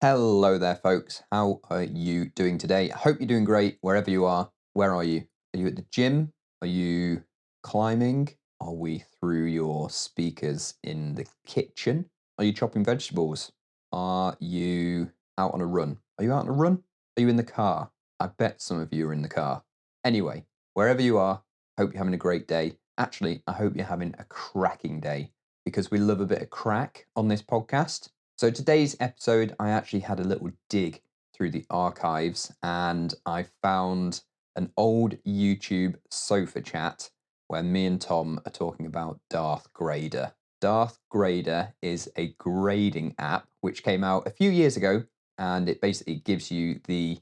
Hello there, folks. How are you doing today? I hope you're doing great wherever you are. Where are you? Are you at the gym? Are you climbing? Are we through your speakers in the kitchen? Are you chopping vegetables? Are you out on a run? Are you out on a run? Are you in the car? I bet some of you are in the car. Anyway, wherever you are, hope you're having a great day. Actually, I hope you're having a cracking day because we love a bit of crack on this podcast. So today's episode, I actually had a little dig through the archives and I found an old YouTube sofa chat where me and Tom are talking about Darth Grader. Darth Grader is a grading app which came out a few years ago, and it basically gives you the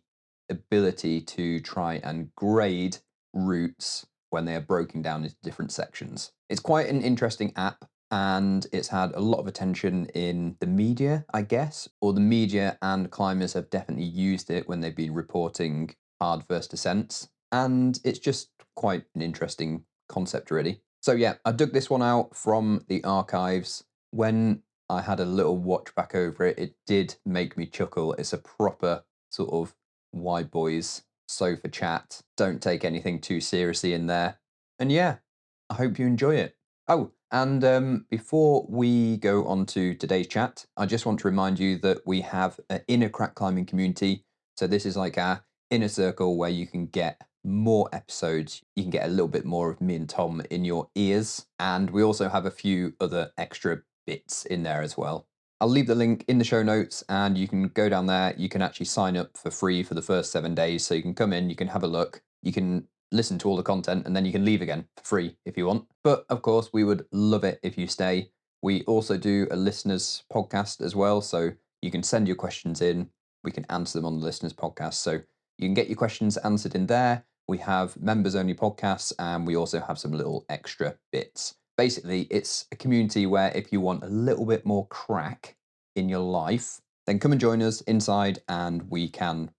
ability to try and grade routes when they are broken down into different sections. It's quite an interesting app, and it's had a lot of attention in the media, I guess, or the media and climbers have definitely used it when they've been reporting hard first ascents, and it's just quite an interesting concept, really. So yeah, I dug this one out from the archives. When I had a little watch back over it, it did make me chuckle. It's a proper sort of Wide Boyz sofa chat. Don't take anything too seriously in there. And yeah, I hope you enjoy it. Oh, and before we go on to today's chat, I just want to remind you that we have an inner crack climbing community. So this is like our inner circle where you can get more episodes. You can get a little bit more of me and Tom in your ears. And we also have a few other extra bits in there as well. I'll leave the link in the show notes and you can go down there. You can actually sign up for free for the first 7 days. So you can come in, you can have a look, you can listen to all the content, and then you can leave again for free if you want. But of course, we would love it if you stay. We also do a listeners podcast as well. So you can send your questions in. We can answer them on the listeners podcast. So you can get your questions answered in there. We have members only podcasts, and we also have some little extra bits. Basically, it's a community where if you want a little bit more crack in your life, then come and join us inside and we can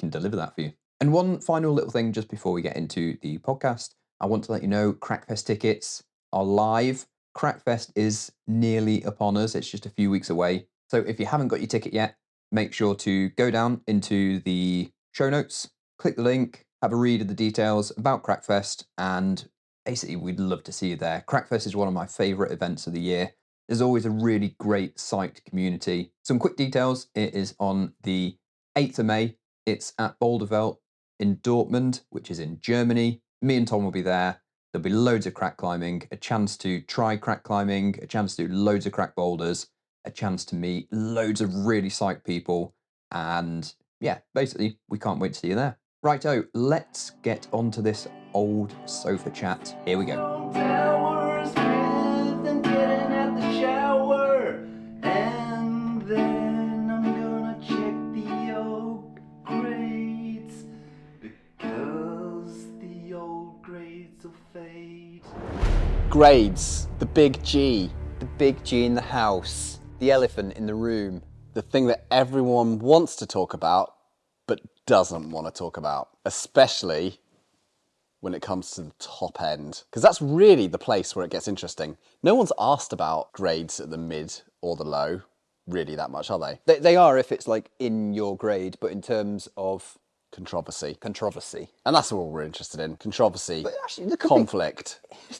deliver that for you. And one final little thing just before we get into the podcast, I want to let you know Crackfest tickets are live. Crackfest is nearly upon us. It's just a few weeks away. So if you haven't got your ticket yet, make sure to go down into the show notes, click the link, have a read of the details about Crackfest, and basically, we'd love to see you there. Crackfest is one of my favourite events of the year. There's always a really great psyched community. Some quick details. It is on the 8th of May. It's at Boulderveld in Dortmund, which is in Germany. Me and Tom will be there. There'll be loads of crack climbing, a chance to try crack climbing, a chance to do loads of crack boulders, a chance to meet loads of really psyched people. And yeah, basically, we can't wait to see you there. Righto, let's get on to this old sofa chat. Here we go. Grades, the big G, The big G in the house, the elephant in the room. the thing that everyone wants to talk about but doesn't want to talk about, especially when it comes to the top end. Because that's really the place where it gets interesting. No one's asked about grades at the mid or the low really that much, are they? They are if it's like in your grade, but in terms of Controversy. and that's all we're interested in. Controversy, but actually, there could conflict. is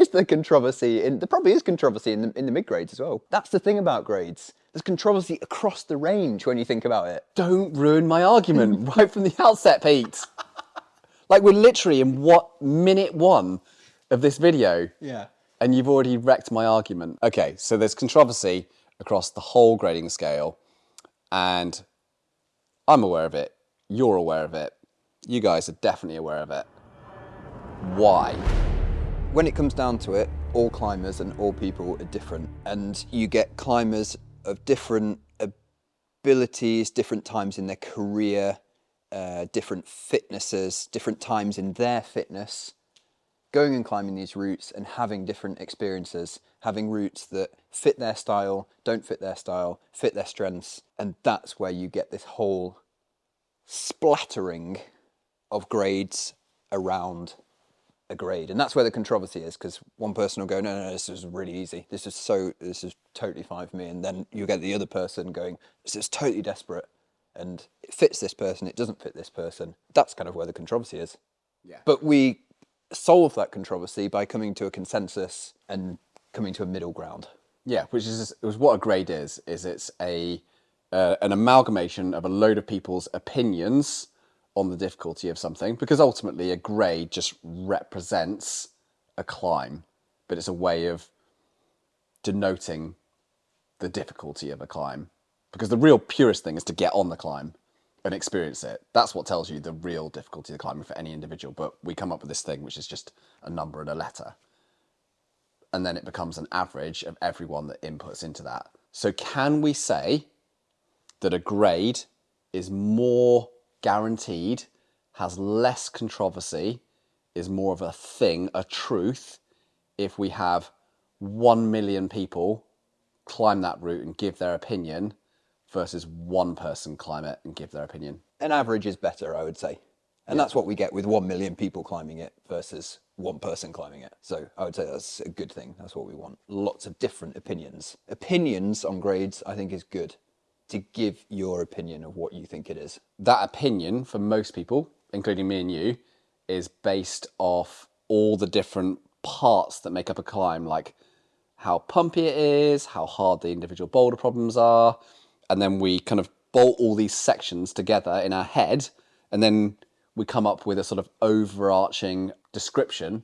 the controversy there probably is controversy in the mid grades as well. That's the thing about grades. There's controversy across the range when you think about it. Don't ruin my argument right from the outset, Pete. Like, we're literally in minute 1 of this video. Yeah. And you've already wrecked my argument. Okay, so there's controversy across the whole grading scale, and I'm aware of it. You're aware of it. You guys are definitely aware of it. Why? When it comes down to it, all climbers and all people are different, and you get climbers of different abilities, different times in their career, different fitnesses, different times in their fitness, going and climbing these routes and having different experiences, having routes that fit their style, don't fit their style, fit their strengths, and that's where you get this whole splattering of grades around a grade. And that's where the controversy is, because one person will go, no, this is really easy. This is totally fine for me. And then you get the other person going, this is totally desperate. And it fits this person, it doesn't fit this person. That's kind of where the controversy is. Yeah. But we solve that controversy by coming to a consensus and coming to a middle ground. Yeah, which is what a grade is. It's an amalgamation of a load of people's opinions on the difficulty of something, because ultimately a grade just represents a climb, but it's a way of denoting the difficulty of a climb. Because the real purest thing is to get on the climb and experience it. That's what tells you the real difficulty of climbing for any individual. But we come up with this thing which is just a number and a letter. And then it becomes an average of everyone that inputs into that. So can we say that a grade is more guaranteed, has less controversy, is more of a thing, a truth, if we have 1 million people climb that route and give their opinion versus one person climb it and give their opinion? An average is better, I would say. And that's what we get with 1 million people climbing it versus one person climbing it. So I would say that's a good thing. That's what we want. Lots of different opinions. Opinions on grades, I think, is good, to give your opinion of what you think it is. That opinion, for most people, including me and you, is based off all the different parts that make up a climb, like how pumpy it is, how hard the individual boulder problems are, and then we kind of bolt all these sections together in our head, and then we come up with a sort of overarching description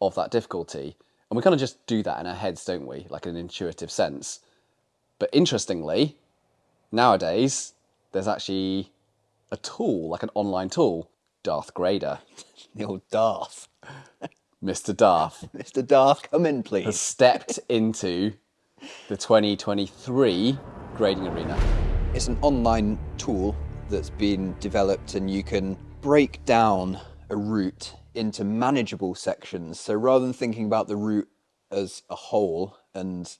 of that difficulty. And we kind of just do that in our heads, don't we? Like in an intuitive sense. But interestingly, nowadays, there's actually a tool, like an online tool, Darth Grader. The old Darth. Mr. Darth. Mr. Darth, come in, please. Has stepped into the 2023 grading arena. It's an online tool that's been developed, and you can break down a route into manageable sections. So rather than thinking about the route as a whole and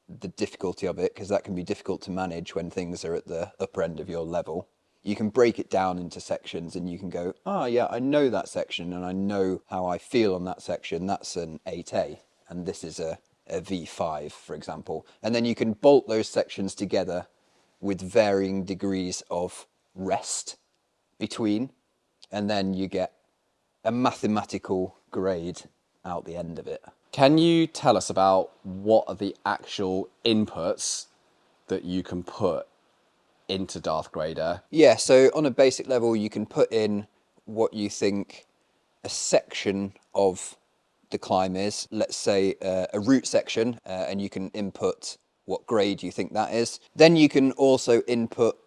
the difficulty of it, because that can be difficult to manage when things are at the upper end of your level, you can break it down into sections, and you can go, yeah, I know that section and I know how I feel on that section. That's an 8A and this is a V5, for example. And then you can bolt those sections together with varying degrees of rest between, and then you get a mathematical grade out the end of it. Can you tell us about what are the actual inputs that you can put into Darth Grader? Yeah, so on a basic level, you can put in what you think a section of the climb is. Let's say a route section, and you can input what grade you think that is. Then you can also input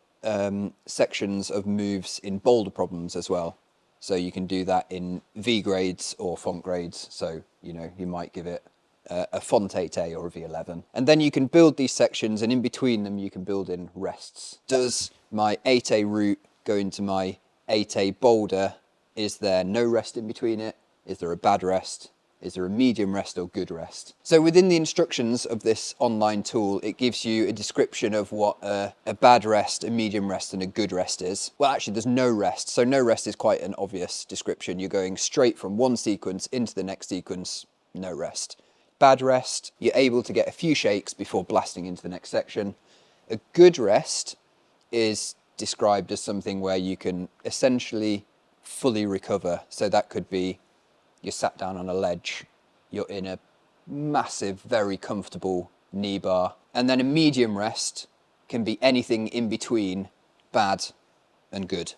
sections of moves in boulder problems as well. So you can do that in V grades or font grades. So, you might give it a font 8A or a V11. And then you can build these sections, and in between them you can build in rests. Does my 8A route go into my 8A boulder? Is there no rest in between it? Is there a bad rest? Is there a medium rest or good rest? So within the instructions of this online tool, it gives you a description of what a bad rest, a medium rest and a good rest is. Well, actually there's no rest. So no rest is quite an obvious description. You're going straight from one sequence into the next sequence, no rest. Bad rest, you're able to get a few shakes before blasting into the next section. A good rest is described as something where you can essentially fully recover. So that could be you're sat down on a ledge, you're in a massive, very comfortable knee bar. And then a medium rest can be anything in between bad and good.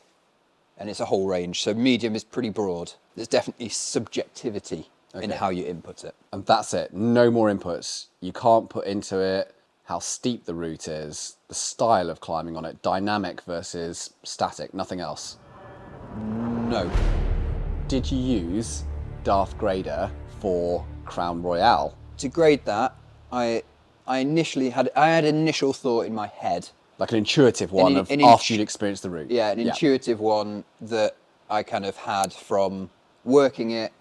And it's a whole range. So medium is pretty broad. There's definitely subjectivity in how you input it. And that's it, no more inputs. You can't put into it how steep the route is, the style of climbing on it, dynamic versus static, nothing else. No. Did you use Darth Grader for Crown Royale? To grade that, I initially had initial thought in my head. Like an intuitive one after you'd experienced the route? Yeah, an intuitive one that I kind of had from working it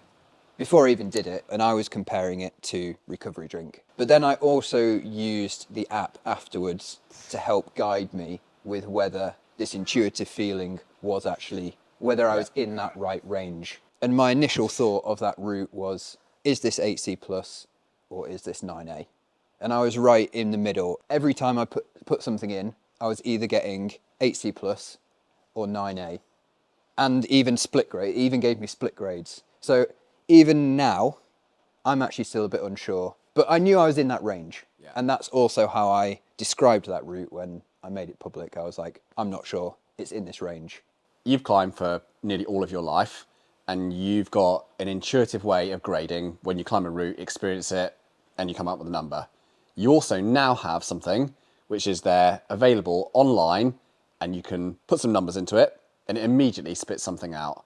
before I even did it, and I was comparing it to Recovery Drink. But then I also used the app afterwards to help guide me with whether this intuitive feeling was actually, whether I was in that right range. And my initial thought of that route was, is this 8C plus or is this 9A? And I was right in the middle. Every time I put something in, I was either getting 8C plus or 9A. And even split grade, it even gave me split grades. So even now, I'm actually still a bit unsure. But I knew I was in that range. Yeah. And that's also how I described that route when I made it public. I was like, I'm not sure. It's in this range. You've climbed for nearly all of your life, and you've got an intuitive way of grading when you climb a route, experience it, and you come up with a number. You also now have something which is there available online, and you can put some numbers into it, and it immediately spits something out.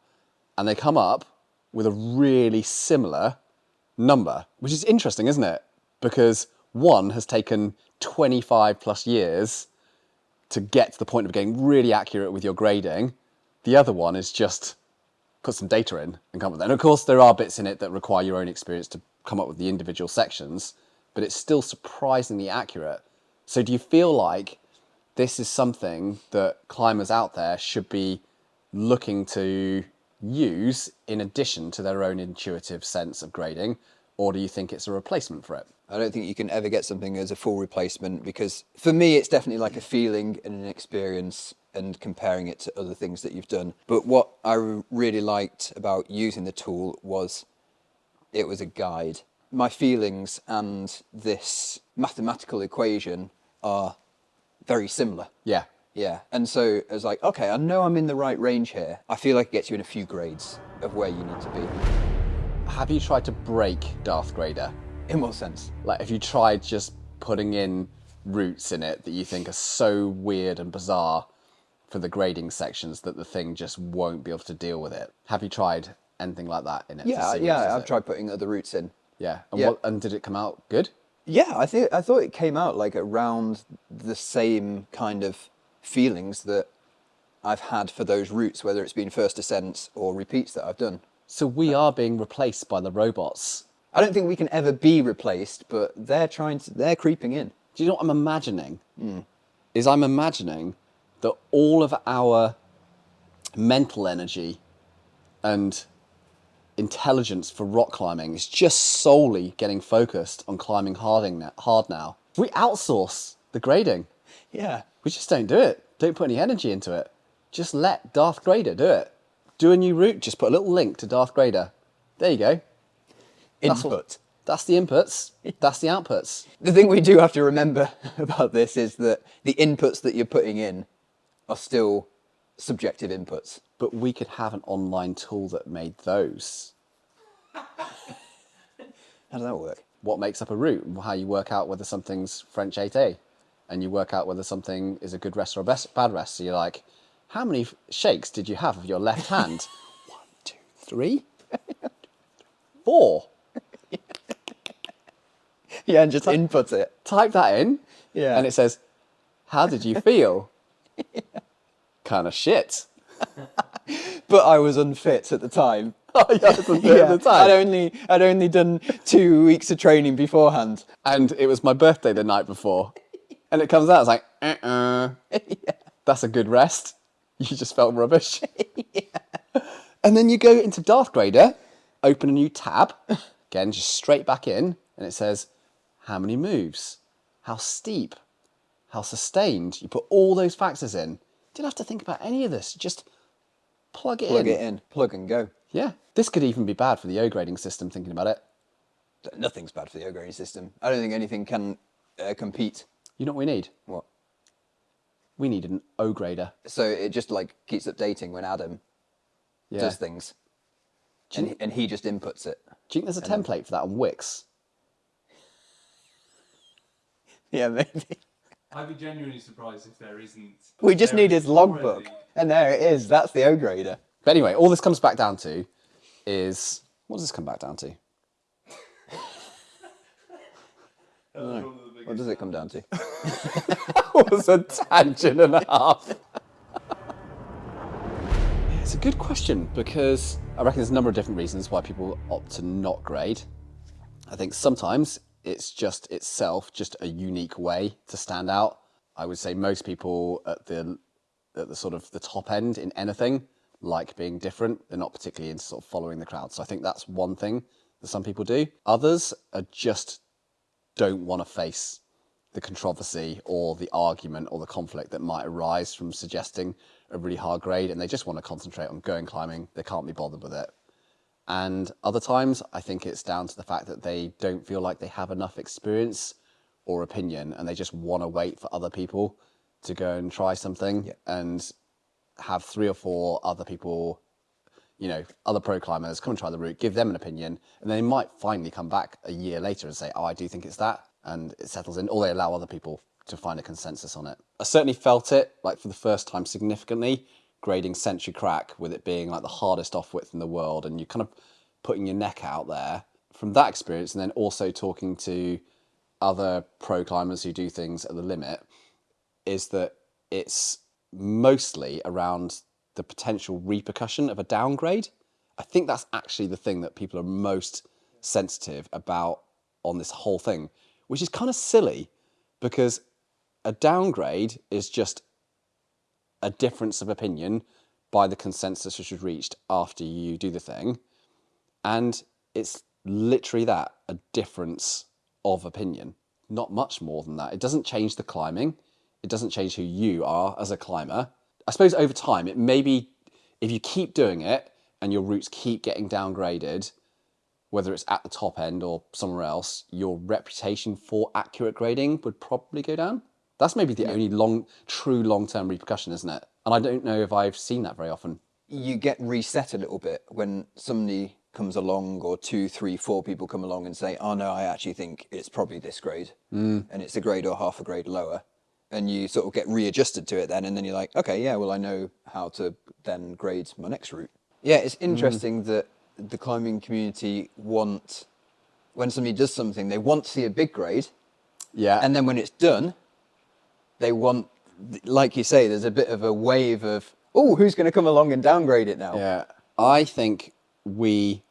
And they come up with a really similar number, which is interesting, isn't it? Because one has taken 25 plus years to get to the point of getting really accurate with your grading. The other one is just put some data in and come up with that. And of course, there are bits in it that require your own experience to come up with the individual sections, but it's still surprisingly accurate. So do you feel like this is something that climbers out there should be looking to use in addition to their own intuitive sense of grading, or do you think it's a replacement for it? I don't think you can ever get something as a full replacement, because for me, it's definitely like a feeling and an experience and comparing it to other things that you've done. But what I really liked about using the tool was it was a guide. My feelings and this mathematical equation are very similar. Yeah. Yeah. And so I was like, okay, I know I'm in the right range here. I feel like it gets you in a few grades of where you need to be. Have you tried to break Darth Grader? In what sense? Like, have you tried just putting in routes in it that you think are so weird and bizarre for the grading sections that the thing just won't be able to deal with it? Have you tried anything like that in it? I've tried putting other routes in. Yeah. And Yeah. and did it come out good? Yeah, I thought it came out like around the same kind of feelings that I've had for those routes, whether it's been first ascents or repeats that I've done. So we are being replaced by the robots. I don't think we can ever be replaced, but they're creeping in. Do you know what I'm imagining? I'm imagining that all of our mental energy and intelligence for rock climbing is just solely getting focused on climbing hard now. We outsource the grading. Yeah. We just don't do it. Don't put any energy into it. Just let Darth Grader do it. Do a new route, just put a little link to Darth Grader. There you go. Input. That's the inputs. That's the outputs. The thing we do have to remember about this is that the inputs that you're putting in are still subjective inputs. But we could have an online tool that made those. How does that work? What makes up a route? How you work out whether something's French 8A, and you work out whether something is a good rest or a bad rest. So you're like, how many shakes did you have of your left hand? 1, 2, 3, 4. Yeah, and just input it. Type that in, Yeah. and it says, how did you feel? Kind of shit. But I was unfit at the time. Oh, yeah, that's a bit of the time. I'd only done 2 weeks of training beforehand. And it was my birthday the night before. And it comes out, it's like, Yeah. that's a good rest. You just felt rubbish. And then you go into Darth Grader, open a new tab, again, just straight back in, and it says, how many moves? How steep? How sustained? You put all those factors in. You don't have to think about any of this. Just plug it in. Plug and go. Yeah. This could even be bad for the O grading system, thinking about it. Nothing's bad for the O-grading system. I don't think anything can compete. You know what we need? What? We need an O grader. So it just like keeps updating when Adam does things. And he just inputs it. Do you think there's a template for that on Wix? Yeah, maybe. I'd be genuinely surprised if there isn't. We just There need is his logbook. already. And there it is. That's the O-grader. But anyway, all this comes back down to is, what does this come back down to? What does it come down to? That was a tangent and a half. It's a good question, because I reckon there's a number of different reasons why people opt to not grade. I think sometimes it's just itself just a unique way to stand out. I would say most people at the sort of the top end in anything, like being different. They're not particularly into sort of following the crowd. So I think that's one thing that some people do. Others are just don't want to face the controversy or the argument or the conflict that might arise from suggesting a really hard grade, and they just want to concentrate on going climbing. They can't be bothered with it. And other times, I think it's down to the fact that they don't feel like they have enough experience or opinion, and they just want to wait for other people to go and try something and have 3 or 4 other people, you know, other pro climbers come and try the route, give them an opinion, and they might finally come back a year later and say, oh, I do think it's that, and it settles in, or they allow other people to find a consensus on it. I certainly felt it, like for the first time significantly, grading Century Crack, with it being like the hardest off width in the world, and you kind of putting your neck out there from that experience, and then also talking to other pro climbers who do things at the limit, is that it's mostly around the potential repercussion of a downgrade. I think that's actually the thing that people are most sensitive about on this whole thing, which is kind of silly, because a downgrade is just a difference of opinion by the consensus which was reached after you do the thing. And it's literally that, a difference of opinion. Not much more than that. It doesn't change the climbing. It doesn't change who you are as a climber. I suppose over time, it may be, if you keep doing it and your routes keep getting downgraded, whether it's at the top end or somewhere else, your reputation for accurate grading would probably go down. That's maybe the only true long-term repercussion, isn't it? And I don't know if I've seen that very often. You get reset a little bit when somebody comes along, or 2, 3, 4 people come along and say, oh no, I actually think it's probably this grade, and it's a grade or half a grade lower. And you sort of get readjusted to it then, and then you're like, okay, yeah, well, I know how to then grade my next route. Yeah, it's interesting that the climbing community when somebody does something, they want to see a big grade. Yeah. And then when it's done, they want, like you say, there's a bit of a wave of, oh, who's going to come along and downgrade it now? Yeah. I think we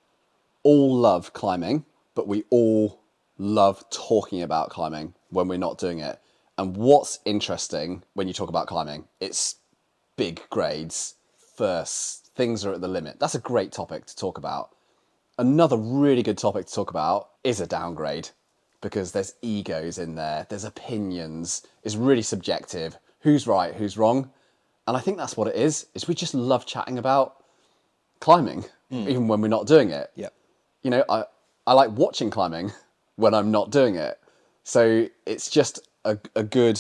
all love climbing, but we all love talking about climbing when we're not doing it. And what's interesting when you talk about climbing, it's big grades, first, things are at the limit. That's a great topic to talk about. Another really good topic to talk about is a downgrade, because there's egos in there, there's opinions, it's really subjective. Who's right, who's wrong? And I think that's what it is we just love chatting about climbing, even when we're not doing it. Yep. You know, I like watching climbing when I'm not doing it. So it's just a good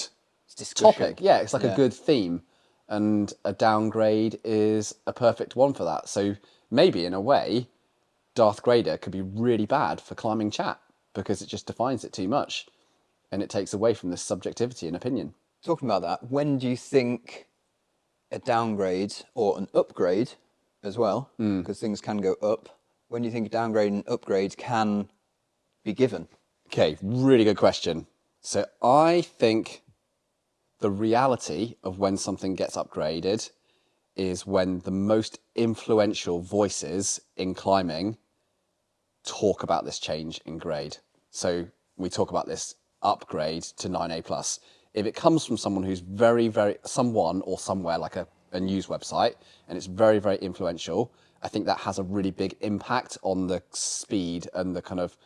topic. Yeah, it's like a good theme. And a downgrade is a perfect one for that. So maybe in a way, Darth Grader could be really bad for climbing chat, because it just defines it too much and it takes away from this subjectivity and opinion. Talking about that, when do you think a downgrade or an upgrade as well, because things can go up, when do you think a downgrade and upgrade can be given? Okay, really good question. So I think the reality of when something gets upgraded is when the most influential voices in climbing talk about this change in grade. So we talk about this upgrade to 9A+. If it comes from someone who's someone or somewhere like a news website, and it's very, very influential, I think that has a really big impact on the speed and the kind of,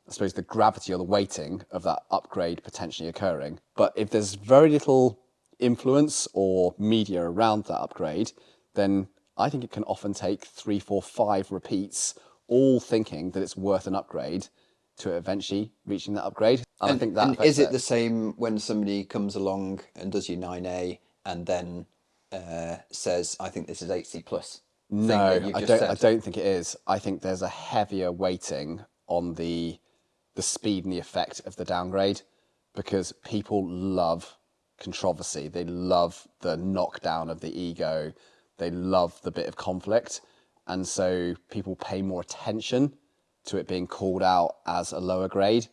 I suppose, the gravity or the weighting of that upgrade potentially occurring. But if there's very little influence or media around that upgrade, then I think it can often take 3, 4, 5 repeats, all thinking that it's worth an upgrade, to eventually reaching that upgrade. And I think that and is it the same when somebody comes along and does your 9A and then says, I think this is 8C plus? No, I don't think it is. I think there's a heavier weighting on the speed and the effect of the downgrade, because people love controversy. They love the knockdown of the ego. They love the bit of conflict. And so people pay more attention to it being called out as a lower grade.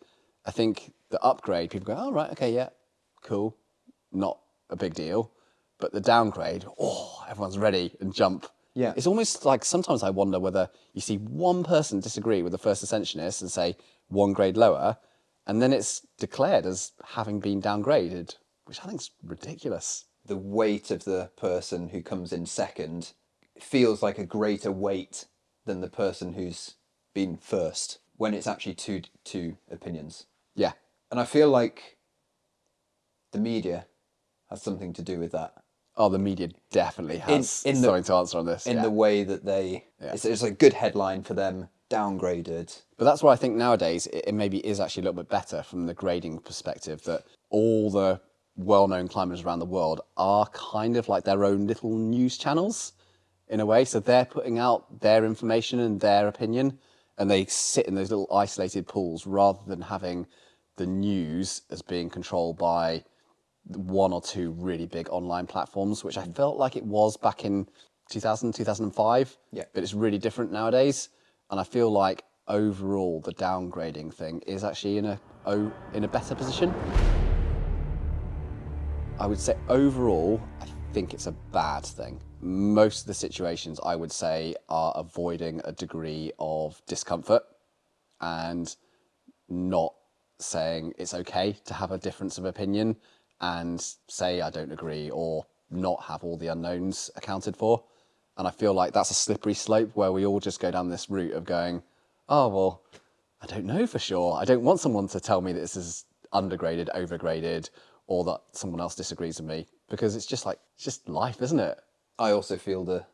I think the upgrade, people go, oh, right, okay, yeah, cool, not a big deal. But the downgrade, oh, everyone's ready and jump. Yeah. It's almost like sometimes I wonder whether you see one person disagree with the first ascensionist and say 1 grade lower, and then it's declared as having been downgraded, which I think is ridiculous. The weight of the person who comes in second feels like a greater weight than the person who's been first, when it's actually two opinions. Yeah. And I feel like the media has something to do with that. Oh, the media definitely has something to answer on this. In the way that it's a good headline for them, downgraded. But that's why I think nowadays it maybe is actually a little bit better from the grading perspective, that all the well-known climbers around the world are kind of like their own little news channels in a way. So they're putting out their information and their opinion, and they sit in those little isolated pools rather than having the news as being controlled by one or two really big online platforms, which I felt like it was back in 2000, 2005. Yeah. But it's really different nowadays. And I feel like overall the downgrading thing is actually in a better position. I would say overall, I think it's a bad thing. Most of the situations I would say are avoiding a degree of discomfort and not saying it's okay to have a difference of opinion and say I don't agree or not have all the unknowns accounted for. And I feel like that's a slippery slope where we all just go down this route of going, oh, well, I don't know for sure. I don't want someone to tell me that this is undergraded, overgraded, or that someone else disagrees with me, because it's just life, isn't it? I also feel the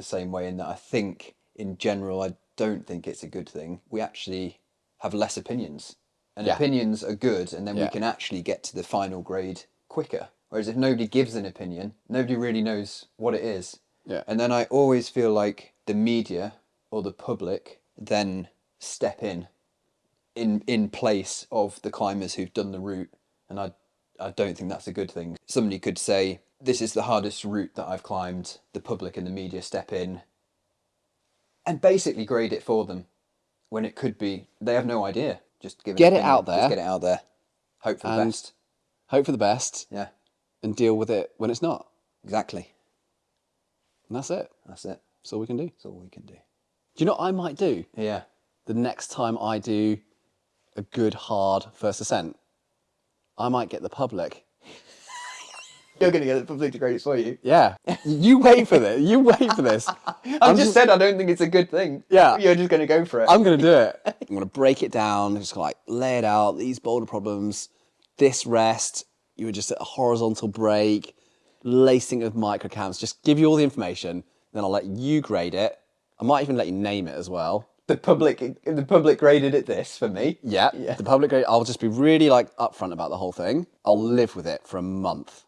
same way, in that I think in general, I don't think it's a good thing. We actually have less opinions, and opinions are good, and then we can actually get to the final grade quicker. Whereas if nobody gives an opinion, nobody really knows what it is. Yeah. And then I always feel like the media or the public then step in place of the climbers who've done the route, and I don't think that's a good thing. Somebody could say, this is the hardest route that I've climbed. The public and the media step in and basically grade it for them, when it could be they have no idea. Just get it out there. Just get it out there. Hope for the best. Hope for the best. Yeah. And deal with it when it's not. Exactly. And that's it. That's it. That's all we can do. That's all we can do. Do you know what I might do? Yeah. The next time I do a good hard first ascent, I might get the public. You're going to get the public to grade it for you. Yeah. You wait for this. You wait for this. I've just said I don't think it's a good thing. Yeah. You're just going to go for it. I'm going to do it. I'm going to break it down. Just like lay it out. These boulder problems. This rest. You were just at a horizontal break. Lacing of microcams. Just give you all the information. Then I'll let you grade it. I might even let you name it as well. The public graded it this for me. Yeah. The public grade. I'll just be really like upfront about the whole thing. I'll live with it for a month.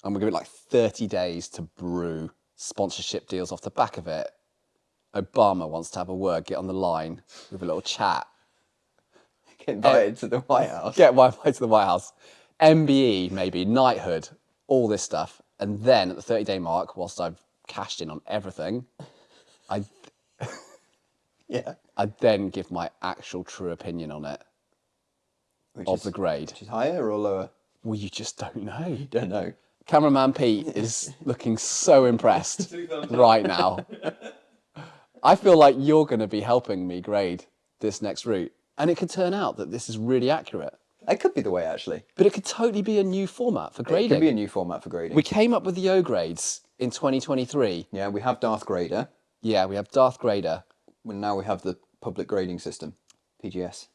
I'm going to give it like 30 days to brew sponsorship deals off the back of it. Obama wants to have a word, get on the line with a little chat. Get invited to the White House. Get invited to the White House. MBE, maybe, knighthood, all this stuff. And then at the 30-day mark, whilst I've cashed in on everything, I'd then give my actual true opinion on it, the grade. Which is higher or lower? Well, you just don't know. You don't know. Cameraman Pete is looking so impressed right now. I feel like you're going to be helping me grade this next route. And it could turn out that this is really accurate. It could be the way, actually. But it could totally be a new format for grading. It could be a new format for grading. We came up with the O grades in 2023. Yeah, we have Darth Grader. Yeah, we have Darth Grader. And now we have the public grading system, PGS.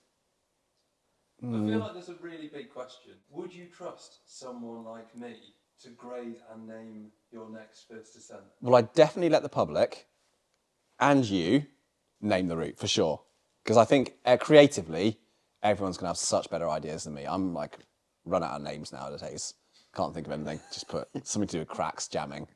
I feel like there's a really big question. Would you trust someone like me to grade and name your next first ascent? Well, I'd definitely let the public and you name the route for sure. Because I think creatively, everyone's going to have such better ideas than me. I'm like, run out of names nowadays. Can't think of anything. Just put something to do with cracks, jamming.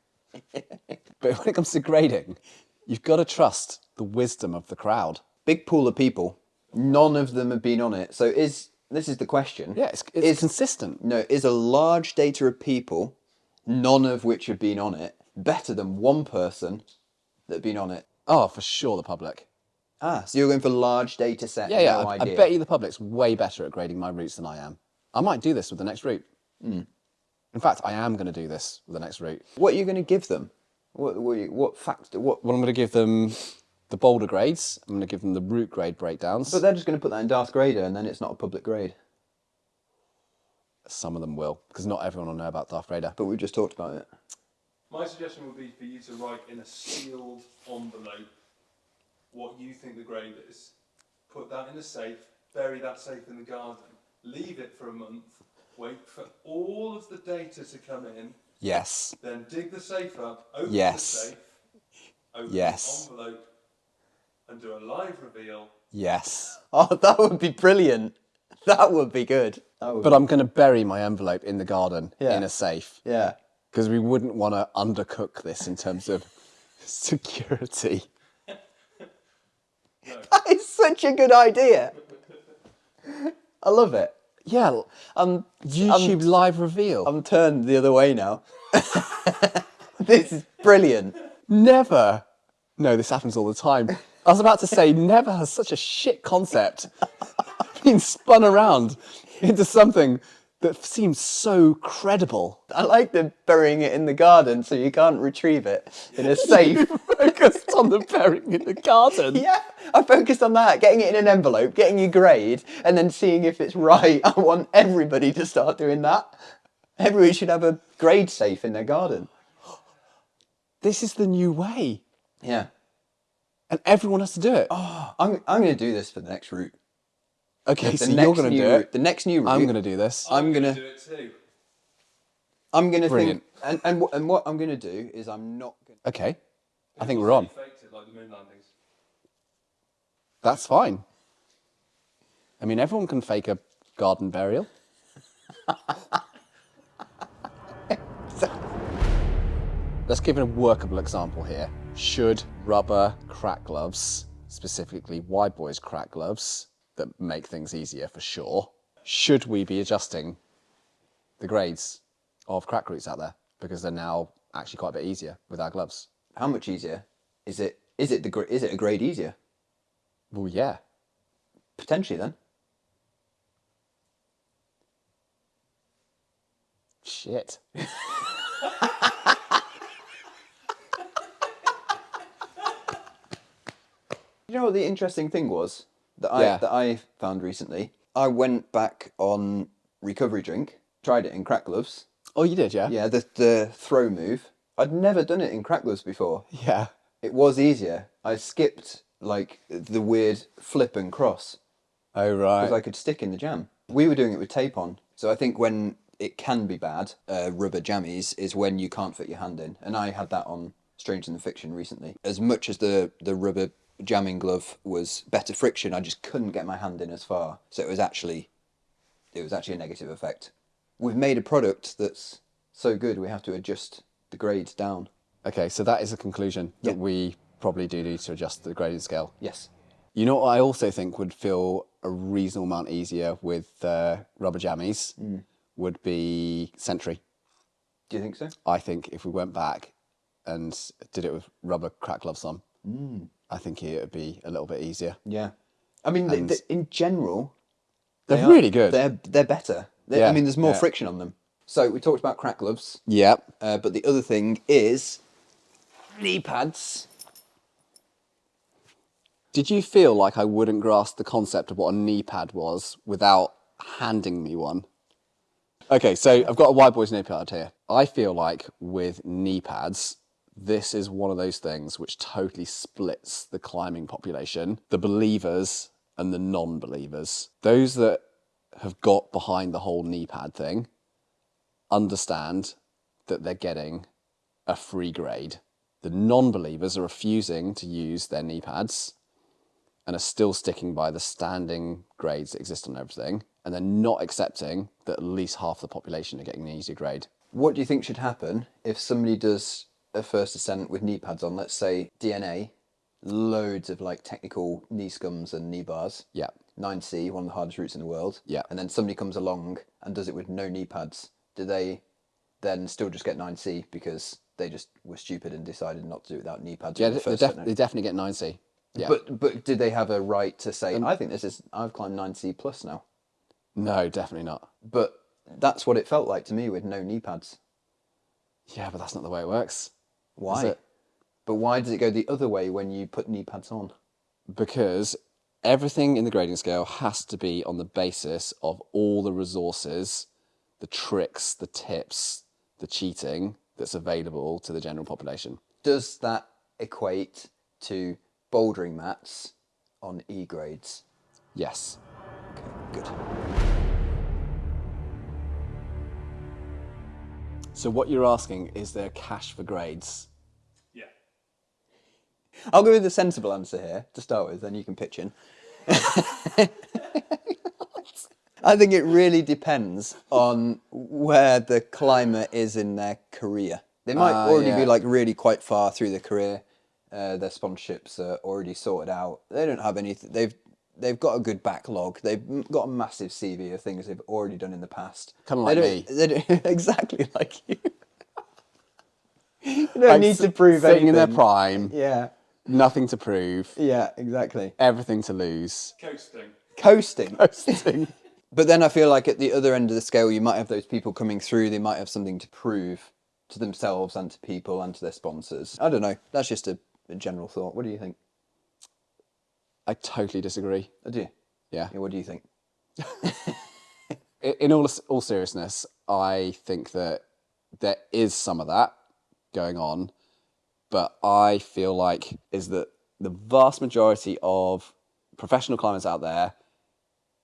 But when it comes to grading, you've got to trust the wisdom of the crowd. Big pool of people. None of them have been on it. So this is the question. Yeah, it's consistent. No, is a large data of people, none of which have been on it, better than one person that have been on it? Oh, for sure, the public. Ah, so you're going for large data set? Yeah, no I idea. bet you the public's way better at grading my routes than I am. I might do this with the next route. In fact, I am going to do this with the next route. What are you going to give them? What factor? Well, I'm going to give them the boulder grades. I'm going to give them the route grade breakdowns. But they're just going to put that in Darth Grader, and then it's not a public grade. Some of them will, because not everyone will know about Darth Grader. But we've just talked about it. My suggestion would be for you to write in a sealed envelope what you think the grade is. Put that in a safe, bury that safe in the garden, leave it for a month, wait for all of the data to come in, Yes. then dig the safe up, open Yes. the safe, open Yes. the envelope, and do a live reveal. Yes. Oh, that would be brilliant. That would be good. But I'm going to bury my envelope in the garden Yeah. in a safe. Yeah. Because we wouldn't want to undercook this in terms of security. That is such a good idea. I love it. Yeah. YouTube live reveal. I'm turned the other way now. This is brilliant. Never. No, this happens all the time. I was about to say, never has such a shit concept been spun around into something that seems so credible. I like the burying it in the garden so you can't retrieve it in a safe. Focused on the burying in the garden. Yeah, I focused on that, getting it in an envelope, getting your grade, and then seeing if it's right. I want everybody to start doing that. Everybody should have a grade safe in their garden. This is the new way. Yeah. And everyone has to do it. Oh, I'm going to do this for the next route. Okay, The so next you're going to new do route- it. The next new route. I'm going to do this. I'm gonna do it too. I'm going to Brilliant. think. And what I'm going to do is I'm not going to. Okay. I think we're on. People say you faked it like the moon landings. That's fine. I mean, everyone can fake a garden burial. Let's give it a workable example here. Should rubber crack gloves, specifically Wide Boyz crack gloves, that make things easier for sure, should we be adjusting the grades of crack roots out there? Because they're now actually quite a bit easier with our gloves. How much easier? Is it a grade easier? Well, yeah. Potentially then. Shit. You know what the interesting thing was that Yeah. I found recently? I went back on recovery drink, tried it in crack gloves. Oh, you did, yeah? Yeah, the throw move. I'd never done it in crack gloves before. Yeah. It was easier. I skipped like the weird flip and cross Oh, right. because I could stick in the jam. We were doing it with tape on, so I think when it can be bad, rubber jammies is when you can't fit your hand in, and I had that on Stranger Than Fiction recently. As much as the rubber jamming glove was better friction, I just couldn't get my hand in as far, so it was actually a negative effect. We've made a product that's so good we have to adjust the grades down. Okay, so that is a conclusion that Yeah. we probably do need to adjust the grading scale. Yes. You know what I also think would feel a reasonable amount easier with rubber jammies would be Sentry. Do you think so? I think if we went back and did it with rubber crack gloves on, I think it would be a little bit easier. Yeah. I mean, And- in general, They're they are- really good. They're better. Yeah, I mean, there's more yeah. friction on them. So we talked about crack gloves, Yeah. but the other thing is knee pads. Did you feel like I wouldn't grasp the concept of what a knee pad was without handing me one? Okay, so I've got a Wide Boyz knee pad here. I feel like with knee pads, this is one of those things which totally splits the climbing population, the believers and the non-believers. Those that have got behind the whole knee pad thing understand that they're getting a free grade. The non-believers are refusing to use their knee pads and are still sticking by the standing grades that exist on everything, and they're not accepting that at least half the population are getting an easier grade. What do you think should happen if somebody does a first ascent with knee pads on? Let's say DNA, loads of like technical knee scums and knee bars. Yeah. 9C, one of the hardest routes in the world. Yeah. And then somebody comes along and does it with no knee pads. Do they then still just get 9C because they just were stupid and decided not to do it without knee pads? Yeah, on the they, first they definitely get 9C. Yeah. But did they have a right to say, I think I've climbed 9C plus now? No, definitely not. But that's what it felt like to me with no knee pads. Yeah, but that's not the way it works. Why? Is it? But why does it go the other way when you put knee pads on? Because everything in the grading scale has to be on the basis of all the resources, the tricks, the tips, the cheating that's available to the general population. Does that equate to bouldering mats on E grades? Yes. Okay, good. So what you're asking, is there cash for grades? Yeah. I'll go with the sensible answer here to start with, then you can pitch in. I think it really depends on where the climber is in their career. They might already be like really quite far through their career. Their sponsorships are already sorted out. They don't have anything. They've got a good backlog. They've got a massive CV of things they've already done in the past. Kind of like me. They don't, exactly like you. You don't need to prove sitting anything. in their prime. Yeah. Nothing to prove. Yeah, exactly. Everything to lose. Coasting. Coasting. But then I feel like at the other end of the scale, you might have those people coming through. They might have something to prove to themselves and to people and to their sponsors. I don't know. That's just a general thought. What do you think? I totally disagree. Oh, do you? Yeah. What do you think? In all seriousness, I think that there is some of that going on, but I feel like is that the vast majority of professional climbers out there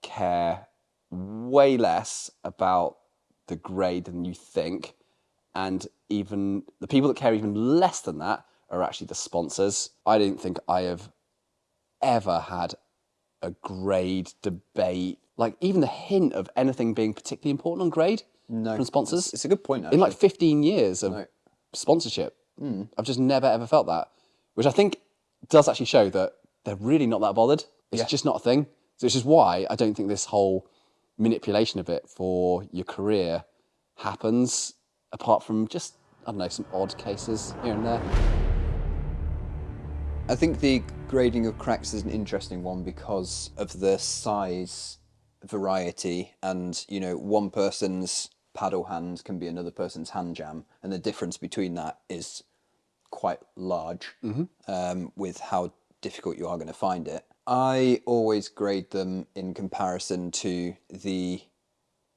care way less about the grade than you think, and even the people that care even less than that are actually the sponsors. I don't think I have ever had a grade debate, like even the hint of anything being particularly important on grade from sponsors. It's a good point, actually. In like 15 years of sponsorship, I've just never ever felt that, which I think does actually show that they're really not that bothered. It's just not a thing. So it's just why I don't think this whole manipulation of it for your career happens, apart from just, I don't know, some odd cases here and there. I think the grading of cracks is an interesting one because of the size variety, and you know, one person's paddle hand can be another person's hand jam, and the difference between that is quite large with how difficult you are going to find it. I always grade them in comparison to the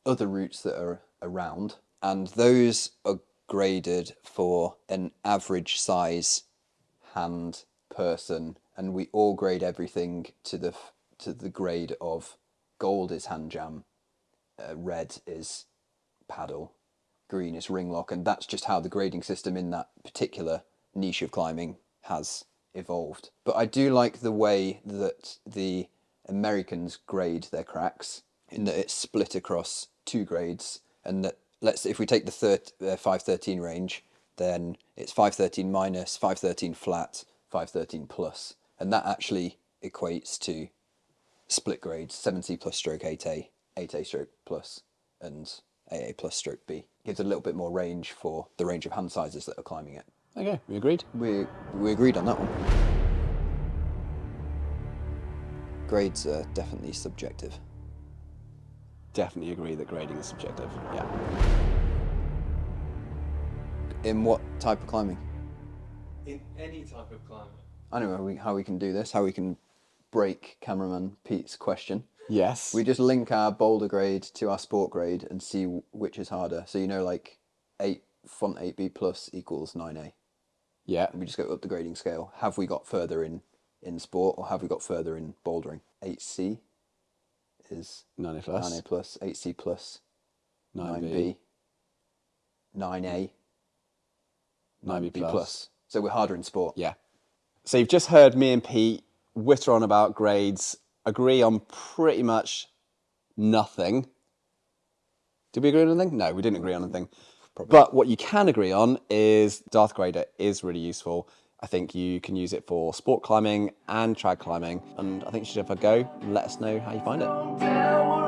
other routes that are around, and those are graded for an average size hand person, and we all grade everything to the grade of gold is hand jam, red is paddle, green is ring lock, and that's just how the grading system in that particular niche of climbing has evolved. But I do like the way that the Americans grade their cracks, in that it's split across two grades, and that if we take the 513 range, then it's 513 minus, 513 flat, 513 plus, and that actually equates to split grades, 7C plus stroke 8A, 8A stroke plus, and AA plus stroke B. Gives a little bit more range for the range of hand sizes that are climbing it. Okay, we agreed? We agreed on that one. Grades are definitely subjective. Definitely agree that grading is subjective, yeah. In what type of climbing? In any type of climate. I know how we can do this, how we can break cameraman Pete's question. Yes. We just link our boulder grade to our sport grade and see which is harder. So, you know, like font 8B plus equals 9A. Yeah. And we just go up the grading scale. Have we got further in sport, or have we got further in bouldering? 8C is 9A plus. 9A plus, 8C plus, 9B. 9A, 9B plus. So we're harder in sport. Yeah. So you've just heard me and Pete witter on about grades, agree on pretty much nothing. Did we agree on anything? No, we didn't agree on anything. Probably. But what you can agree on is Darth Grader is really useful. I think you can use it for sport climbing and trad climbing, and I think you should have a go and let us know how you find it.